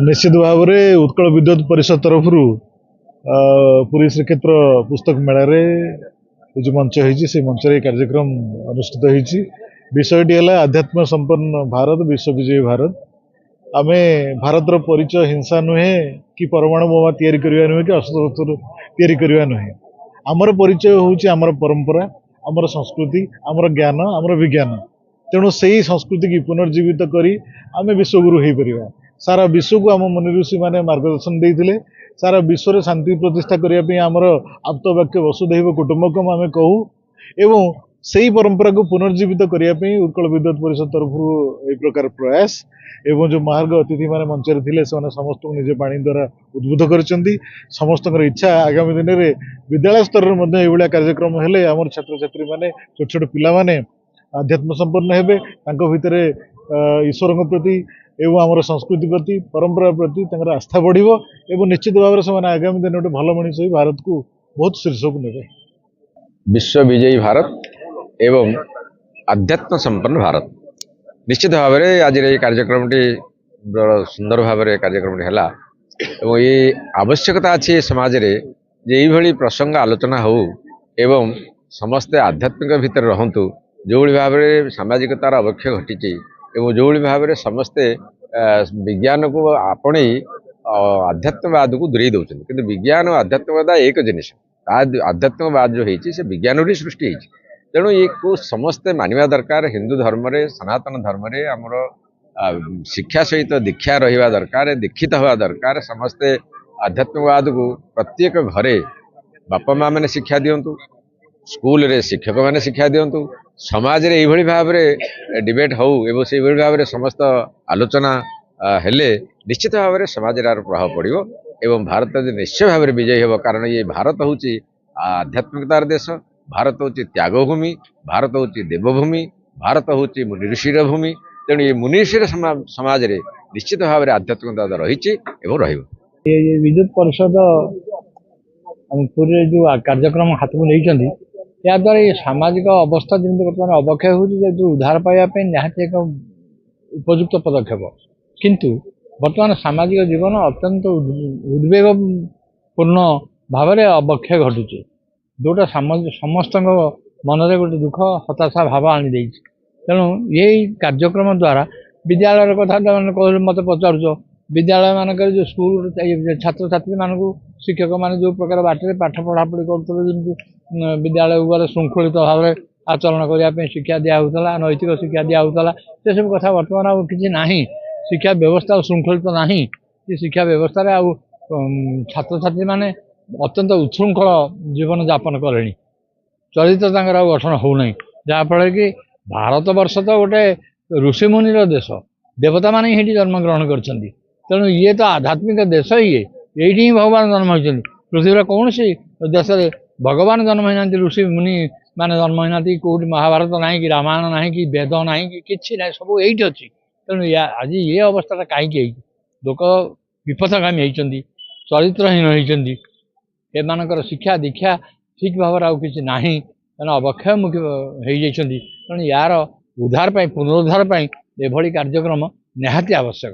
निश्चित भाव में उत्कल विद्युत परिषद तरफ पुरी श्रीक्षेत्र पुस्तक मेलार जो मंच हो मंच कार्यक्रम अनुष्ठित होती विषयटी है आध्यात्म संपन्न भारत विश्व विजयी भारत। आमे भारतर परिचय हिंसा नुहे कि परमाणु बोमा तैयारी करवा नुहे कि अस्त्र तैयारी करवा नुहे। आमर परिचय होउछि आमर परंपरा, आमर संस्कृति, आमर ज्ञान, आमर विज्ञान। तेणु से ही संस्कृति की पुनर्जीवित करी आमे विश्वगुरु हो पारिबा। सारा विश्व को आम मुनि ऋषि माने मार्गदर्शन देइथिले। सारा विश्व रे शांति प्रतिष्ठा करिया पे आमर आप्त वाक्य वसुधैव कुटुंबकम आमे कहू एवं सेही परंपरा को पुनर्जीवित करिया पे उत्कल विद्युत परिषद तरफ ए प्रकार प्रयास एवं जो महार्घ अतिथि माने मंचर थिले से समस्त को निज पानी द्वारा उद्बुद्ध करचंदी। समस्त इच्छा आगामी दिन में विद्यालय स्तर में कार्यक्रम हेले आमर छात्र छात्री माने छोट छोट पिला माने आध्यात्म संपन्न हेबे। तांको भितरे ईश्वर प्रति एवं आमर संस्कृति प्रति परंपरा प्रति तांकर आस्था बढ़िबो एवं निश्चित भाव में से आगामी दिन गोटे भल मनीष होई भारत को बहुत शीर्ष को नेबे। विश्व विजयी भारत एवं आध्यात्म संपन्न भारत निश्चित भाव में आज कार्यक्रम बड़ा सुंदर भाव में कार्यक्रम है ये आवश्यकता अच्छी समाज रे जे यही प्रसंग आलोचना हो एवं समस्ते आध्यात्मिक भितर रहतु जो भाव में सामाजिकतार अवक्षय घटी एवं जो भाव में समस्ते विज्ञान को आपणे आध्यात्मवाद को दूरे दौरान किंतु विज्ञान और आध्यात्मवाद एक जिनिस आध्यात्मवाद जो है विज्ञान सृष्टि तेणु ये को समस्ते मानिबा दरकार। हिंदू धर्म रे सनातन धर्म रे आमर शिक्षा सहित दीक्षा रहिबा दरकार, दीक्षित हवा दरकार। समस्ते आध्यात्मवाद को प्रत्येक घरे बापा माँ मैंने शिक्षा दिंतु, स्कूल रे शिक्षक मैंने शिक्षा दिंतु, समाज रे यही भाव में डिबेट हो एवं से भाव में समस्त आलोचना हेले निश्चित भाव में समाज रे प्रभाव पड़ो एवं भारत निश्चय भाव में विजयी हो। कारण ये भारत हूँ आध्यात्मिकतार देश, भारत हूँ त्यागभूमि, भारत हूँ देवभूमि, भारत हूँ मुनि ऋषिर भूमि। तेणु ये मुनि ऋषिर समाज रे निश्चित भाव में आध्यात्मिकता रही विद्युत परिषद पूरे जो कार्यक्रम हाथ में नहीं या द्वारा ये सामाजिक अवस्था जमी बर्तमान अवक्षय हो उद्धार पाइबा निहाती एक उपयुक्त पदक्षेप किंतु बर्तमान सामाजिक जीवन अत्यंत उद्वेगपूर्ण भाव में अवक्षय घटुचे जोटा समस्त मनरे गोटे दुख हताशा भाव आनी तेणु यही कार्यक्रम द्वारा विद्यालय कथा कह मत पचारुच विद्यालय मानक जो स्कूल छात्र छात्री मान शिक्षक मैंने जो प्रकार बाटे पाठ पढ़ापढ़ी करुँचे विद्यालय गले श्रृंखलित भाव में आचरण करने शिक्षा दिहला नैतिक शिक्षा दिहला से सब कथा बर्तमान आ कि शिक्षा व्यवस्था श्रृंखलित ना कि शिक्षा व्यवस्था छात्र छात्री मैंने अत्यंत उच्छृंखल जीवन यापन कले चरित्र गठन होना जहाँफल कि भारत वर्ष तो गोटे ऋषिमुनिर देश देवता मान ही जन्म ग्रहण कर तेणु ये तो आध्यात्मिक देश ही है ये भगवान जन्म होती पृथ्वी कौन सी देश में भगवान जन्म होना ऋषि मुनि माने जन्म होना कौट महाभारत ना कि रामायण ना कि वेद ना कि ना सब ये अच्छी तेणु आज ये अवस्था कहीं लोक विपथगामी होती चरित्रहीन होती एमानकर शिक्षा दीक्षा ठीक भाव कि ना तेना अवक्षयमुखी हो तेणु यार उद्धार पुनरुद्धार एभली कार्यक्रम निहाती आवश्यक।